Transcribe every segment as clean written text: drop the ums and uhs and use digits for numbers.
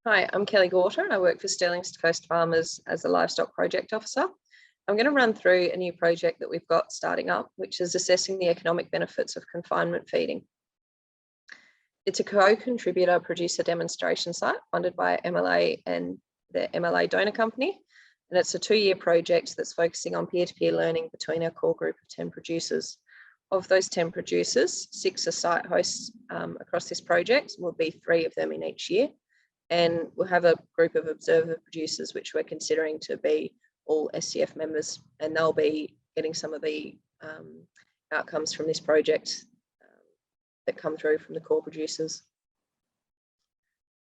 Hi, I'm Kelly Gorter and I work for Stirling Coast Farmers as a livestock project officer. I'm going to run through a new project that we've got starting up, which is assessing the economic benefits of confinement feeding. It's a co-contributor producer demonstration site funded by MLA and the MLA donor company. And it's a 2-year project that's focusing on peer-to-peer learning between our core group of 10 producers. Of those 10 producers, 6 are site hosts across this project. Will be 3 of them in each year. And we'll have a group of observer producers, which we're considering to be all SCF members, and they'll be getting some of the outcomes from this project that come through from the core producers.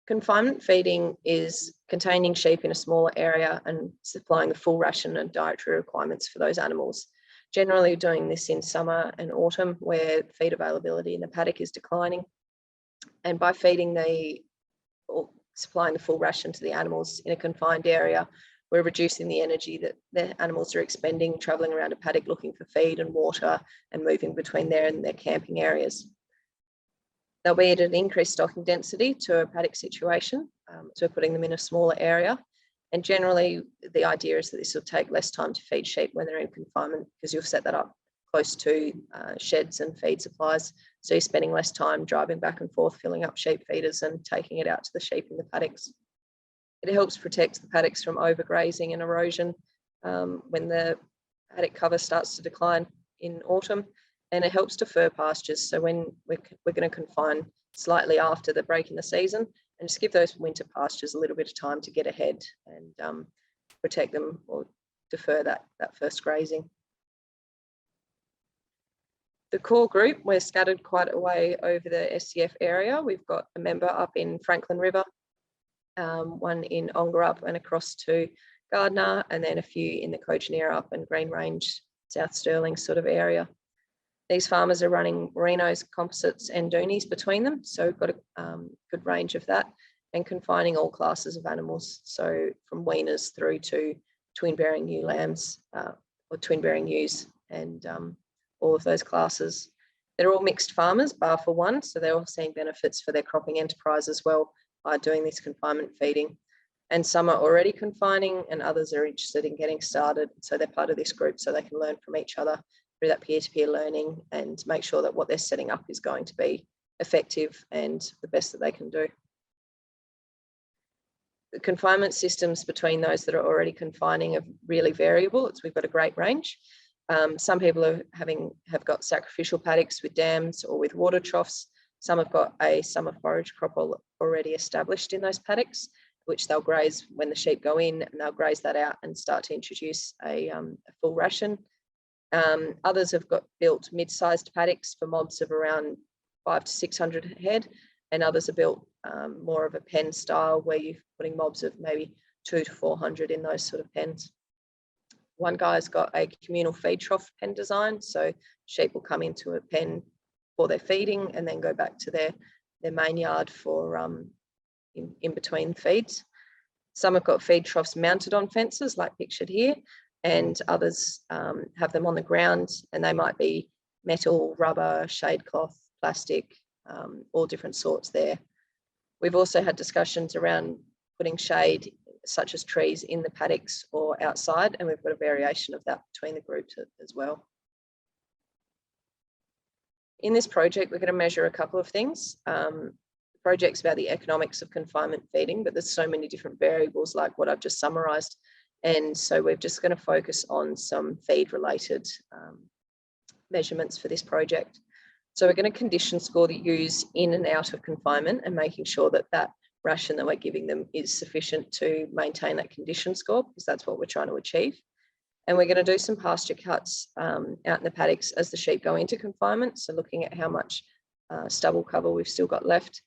Confinement feeding is containing sheep in a smaller area and supplying the full ration and dietary requirements for those animals. Generally doing this in summer and autumn where feed availability in the paddock is declining. And by feeding supplying the full ration to the animals in a confined area, we're reducing the energy that the animals are expending travelling around a paddock looking for feed and water and moving between there and their camping areas. They'll be at an increased stocking density to a paddock situation, so we're putting them in a smaller area. And generally, the idea is that this will take less time to feed sheep when they're in confinement because you'll set that up close to sheds and feed supplies. So you're spending less time driving back and forth, filling up sheep feeders and taking it out to the sheep in the paddocks. It helps protect the paddocks from overgrazing and erosion when the paddock cover starts to decline in autumn, and it helps defer pastures. So when we're going to confine slightly after the break in the season and just give those winter pastures a little bit of time to get ahead and protect them or defer that first grazing. The core group, we're scattered quite a way over the SCF area. We've got a member up in Franklin River, one in Ongerup and across to Gardner, and then a few in the Cochineer up and Green Range, South Stirling sort of area. These farmers are running merinos, composites and doonies between them. So we've got a good range of that and confining all classes of animals. So from weaners through to twin-bearing ewe lambs or twin-bearing ewes and all of those classes. They're all mixed farmers, bar for one, so they're all seeing benefits for their cropping enterprise as well by doing this confinement feeding. And some are already confining and others are interested in getting started. So they're part of this group so they can learn from each other through that peer-to-peer learning and make sure that what they're setting up is going to be effective and the best that they can do. The confinement systems between those that are already confining are really variable. We've got a great range. Some people have got sacrificial paddocks with dams or with water troughs. Some have got a summer forage crop already established in those paddocks, which they'll graze when the sheep go in, and they'll graze that out and start to introduce a full ration. Others have got built mid-sized paddocks for mobs of around 500 to 600 head, and others are built more of a pen style where you're putting mobs of maybe 200 to 400 in those sort of pens. One guy's got a communal feed trough pen design, so sheep will come into a pen for their feeding and then go back to their main yard for in between feeds. Some have got feed troughs mounted on fences like pictured here, and others have them on the ground, and they might be metal, rubber, shade cloth, plastic, all different sorts there. We've also had discussions around putting shade such as trees in the paddocks or outside, and we've got a variation of that between the groups as well. In this project, we're going to measure a couple of things. The project's about the economics of confinement feeding, but there's so many different variables like what I've just summarised. And so we're just going to focus on some feed-related measurements for this project. So we're going to condition score the ewes in and out of confinement and making sure that that ration that we're giving them is sufficient to maintain that condition score, because that's what we're trying to achieve. And we're going to do some pasture cuts out in the paddocks as the sheep go into confinement. So looking at how much stubble cover we've still got left.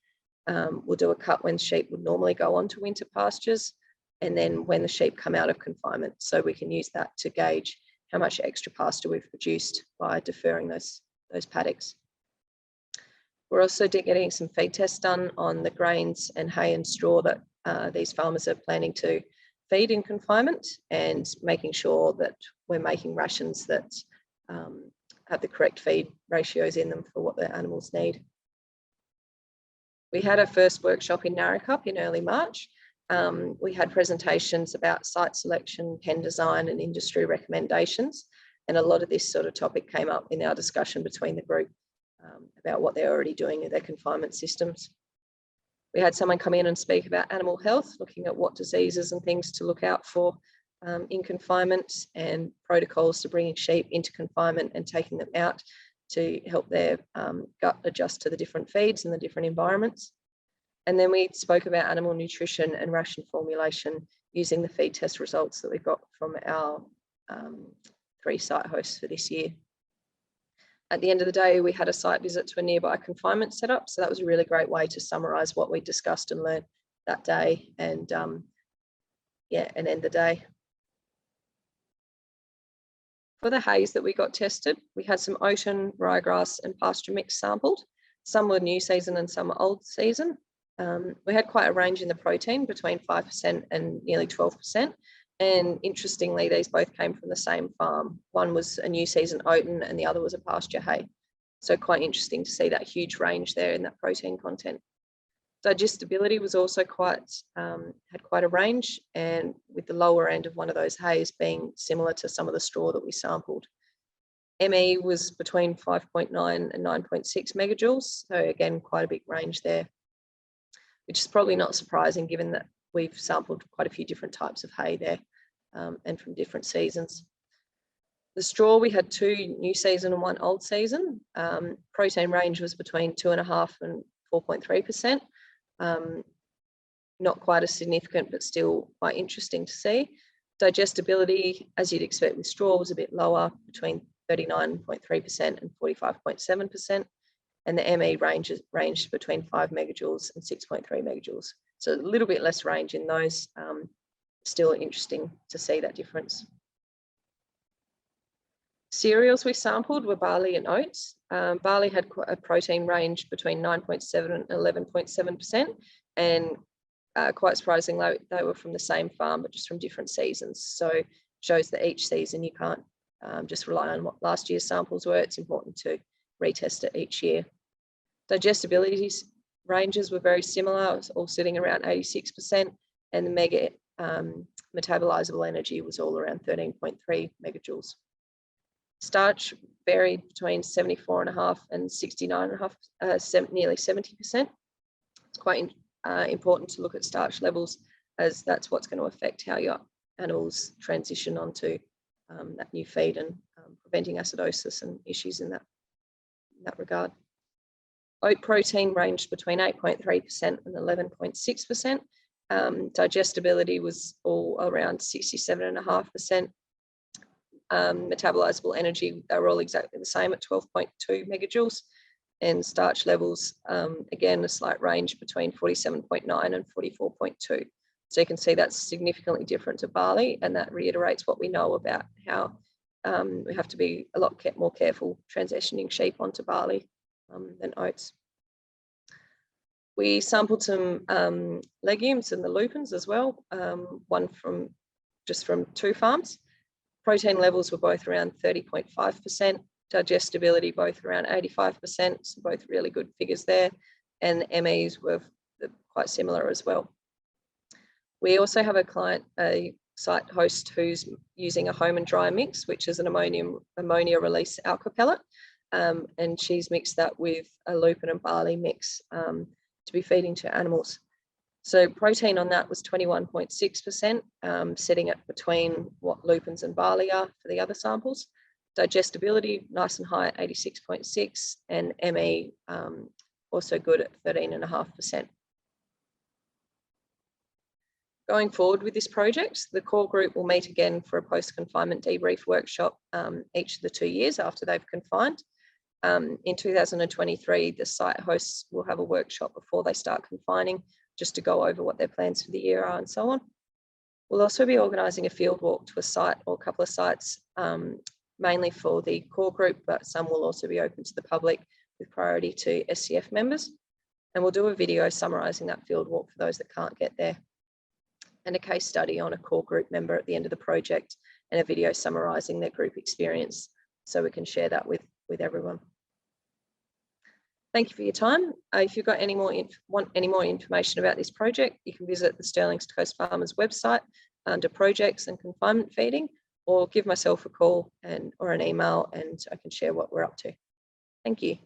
We'll do a cut when sheep would normally go on to winter pastures, and then when the sheep come out of confinement. So we can use that to gauge how much extra pasture we've produced by deferring those paddocks. We're also getting some feed tests done on the grains and hay and straw that these farmers are planning to feed in confinement, and making sure that we're making rations that have the correct feed ratios in them for what the animals need. We had our first workshop in Narrikup in early March. We had presentations about site selection, pen design and industry recommendations. And a lot of this sort of topic came up in our discussion between the group about what they're already doing with their confinement systems. We had someone come in and speak about animal health, looking at what diseases and things to look out for in confinement and protocols to bringing sheep into confinement and taking them out to help their gut adjust to the different feeds and the different environments. And then we spoke about animal nutrition and ration formulation using the feed test results that we got from our 3 site hosts for this year. At the end of the day, we had a site visit to a nearby confinement setup. So that was a really great way to summarise what we discussed and learned that day and and end the day. For the hays that we got tested, we had some oaten, ryegrass and pasture mix sampled. Some were new season and some were old season. We had quite a range in the protein between 5% and nearly 12%. And interestingly, these both came from the same farm. One was a new season oaten and the other was a pasture hay. So quite interesting to see that huge range there in that protein content. Digestibility was also had quite a range, and with the lower end of one of those hays being similar to some of the straw that we sampled. ME was between 5.9 and 9.6 megajoules. So again, quite a big range there, which is probably not surprising given that we've sampled quite a few different types of hay there and from different seasons. The straw, we had 2 new season and 1 old season. Protein range was between 2.5 and 4.3%. Not quite as significant, but still quite interesting to see. Digestibility, as you'd expect with straw, was a bit lower, between 39.3% and 45.7%. And the ME ranged between 5 megajoules and 6.3 megajoules. So a little bit less range in those, still interesting to see that difference. Cereals we sampled were barley and oats. Barley had a protein range between 9.7 and 11.7%, and quite surprisingly, they were from the same farm, but just from different seasons. So it shows that each season you can't just rely on what last year's samples were. It's important to retest it each year. Digestibility ranges were very similar, all sitting around 86%, and the mega metabolizable energy was all around 13.3 megajoules. Starch varied between 74.5 and 69.5, nearly 70%. It's quite important to look at starch levels, as that's what's going to affect how your animals transition onto that new feed and preventing acidosis and issues in that regard. Oat protein ranged between 8.3% and 11.6%. Digestibility was all around 67.5%. Metabolizable energy, they were all exactly the same at 12.2 megajoules. And starch levels, again, a slight range between 47.9 and 44.2. So you can see that's significantly different to barley, and that reiterates what we know about how we have to be a lot more careful transitioning sheep onto barley than oats. We sampled some legumes and the lupins as well, one from 2 farms. Protein levels were both around 30.5%, digestibility both around 85%, so both really good figures there, and the MEs were quite similar as well. We also have a site host who's using a home and dry mix, which is an ammonia release alka pellet, and she's mixed that with a lupin and barley mix to be feeding to animals. So protein on that was 21.6%, setting it between what lupins and barley are for the other samples. Digestibility, nice and high at 86.6, and ME also good at 13.5%. Going forward with this project, the core group will meet again for a post-confinement debrief workshop each of the 2 years after they've confined. In 2023, the site hosts will have a workshop before they start confining, just to go over what their plans for the year are and so on. We'll also be organising a field walk to a site or a couple of sites, mainly for the core group, but some will also be open to the public with priority to SCF members. And we'll do a video summarising that field walk for those that can't get there, and a case study on a core group member at the end of the project, and a video summarising their group experience, so we can share that with everyone. Thank you for your time. If you've got want any more information about this project, you can visit the Stirling Coast Farmers website under projects and confinement feeding, or give myself a call or an email, and I can share what we're up to. Thank you.